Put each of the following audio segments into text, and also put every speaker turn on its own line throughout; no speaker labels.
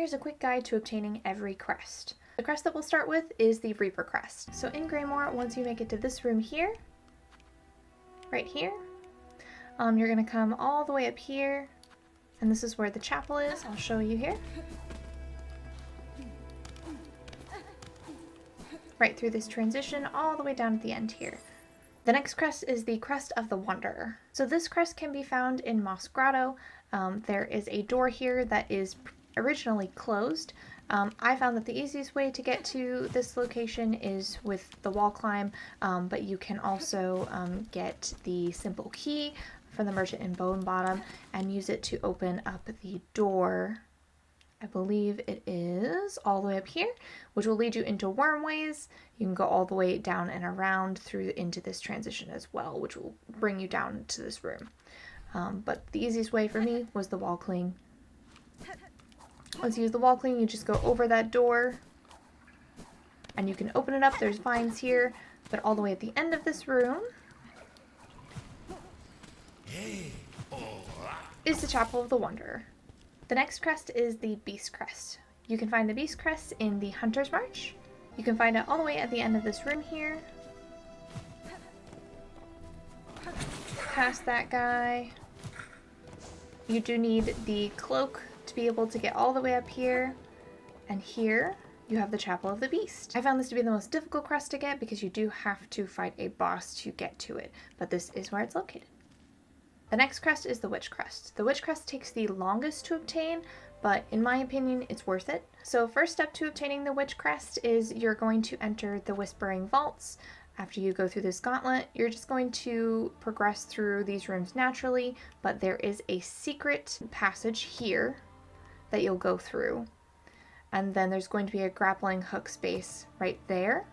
here's a quick guide to obtaining every crest. The crest that we'll start with is the Reaper Crest. So in Greymoor, once you make it to this room here, right here, you're going to come all the way up here, and this is where the chapel is. I'll show you here. Right through this transition, all the way down at the end here. The next crest is the Crest of the Wanderer. So this crest can be found in Moss Grotto. There is a door here that is originally closed. I found that the easiest way to get to this location is with the wall climb, but you can also get the simple key from the merchant in Bone Bottom and use it to open up the door. I believe it is all the way up here, which will lead you into Wormways. You can go all the way down and around through into this transition as well, which will bring you down to this room. But the easiest way for me was the wall cling. Once you use the wall cling, you just go over that door and you can open it up. There's vines here, but all the way at the end of this room is the Chapel of the Wanderer. The next crest is the Beast Crest. You can find the Beast Crest in the Hunter's March. You can find it all the way at the end of this room here. Past that guy. You do need the cloak to be able to get all the way up here. And here you have the Chapel of the Beast. I found this to be the most difficult crest to get because you do have to fight a boss to get to it, but this is where it's located. The next crest is the Witch Crest. The Witch Crest takes the longest to obtain, but in my opinion, it's worth it. So first step to obtaining the Witch Crest is you're going to enter the Whispering Vaults. After you go through this gauntlet, you're just going to progress through these rooms naturally, but there is a secret passage here that you'll go through. And then there's going to be a grappling hook space right there.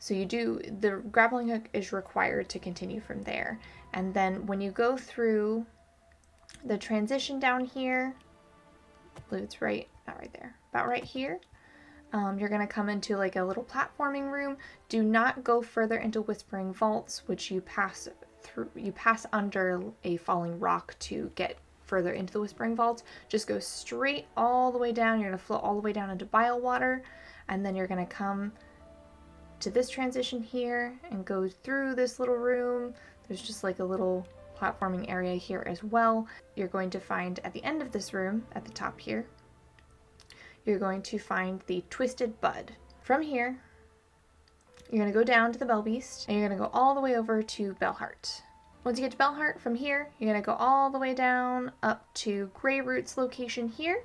So the grappling hook is required to continue from there. And then when you go through the transition down here, I believe it's not right there, about right here, you're going to come into like a little platforming room. Do not go further into Whispering Vaults, which you pass under a falling rock to get further into the Whispering Vaults. Just go straight all the way down. You're going to float all the way down into Bile Water, and then you're going to come to this transition here and go through this little room. There's just like a little platforming area here as well. You're going to find at the end of this room, at the top here, you're going to find the Twisted Bud. From here, you're going to go down to the Bell Beast, and you're going to go all the way over to Bellheart. Once you get to Bellheart, from here, you're going to go all the way down up to Greyroot's location here.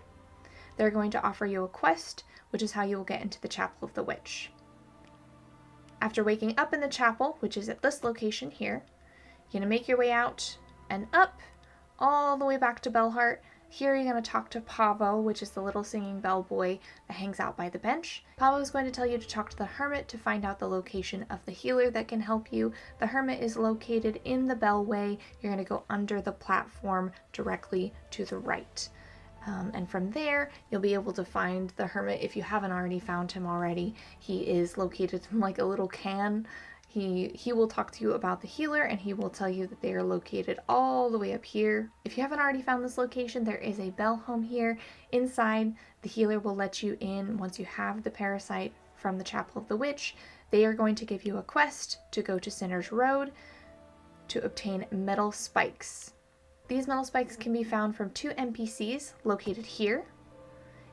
They're going to offer you a quest, which is how you will get into the Chapel of the Witch. After waking up in the chapel, which is at this location here, you're going to make your way out and up all the way back to Bellheart. Here you're going to talk to Pavo, which is the little singing bellboy that hangs out by the bench. Pavo is going to tell you to talk to the Hermit to find out the location of the healer that can help you. The Hermit is located in the Bellway. You're going to go under the platform directly to the right. And from there, you'll be able to find the Hermit if you haven't already found him already. He is located in like a little can. He will talk to you about the healer, and he will tell you that they are located all the way up here. If you haven't already found this location, there is a bell home here. Inside, the healer will let you in once you have the parasite from the Chapel of the Witch. They are going to give you a quest to go to Sinner's Road to obtain metal spikes. These metal spikes can be found from 2 NPCs located here.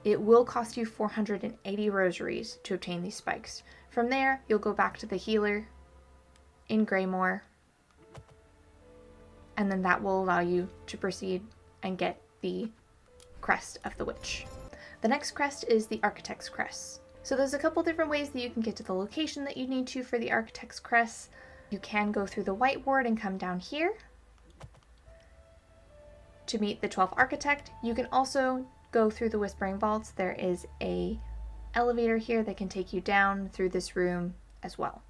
It will cost you 480 rosaries to obtain these spikes. From there, you'll go back to the healer in Greymoor, and then that will allow you to proceed and get the Crest of the Witch. The next crest is the Architect's Crest. So there's a couple different ways that you can get to the location that you need to for the Architect's Crest. You can go through the White Ward and come down here to meet the 12th Architect. You can also go through the Whispering Vaults. There is a elevator here that can take you down through this room as well.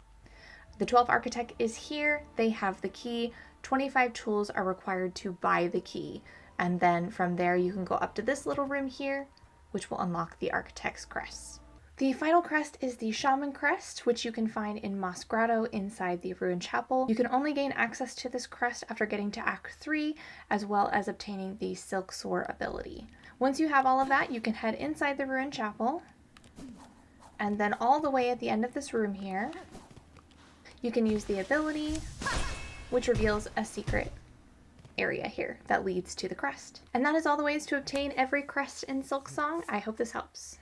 The 12th Architect is here. They have the key. 25 tools are required to buy the key. And then from there you can go up to this little room here, which will unlock the Architect's Crest. The final crest is the Shaman Crest, which you can find in Moss Grotto inside the Ruined Chapel. You can only gain access to this crest after getting to Act 3, as well as obtaining the Silksong ability. Once you have all of that, you can head inside the ruined chapel, and then all the way at the end of this room here, you can use the ability, which reveals a secret area here that leads to the crest. And that is all the ways to obtain every crest in Silksong. I hope this helps.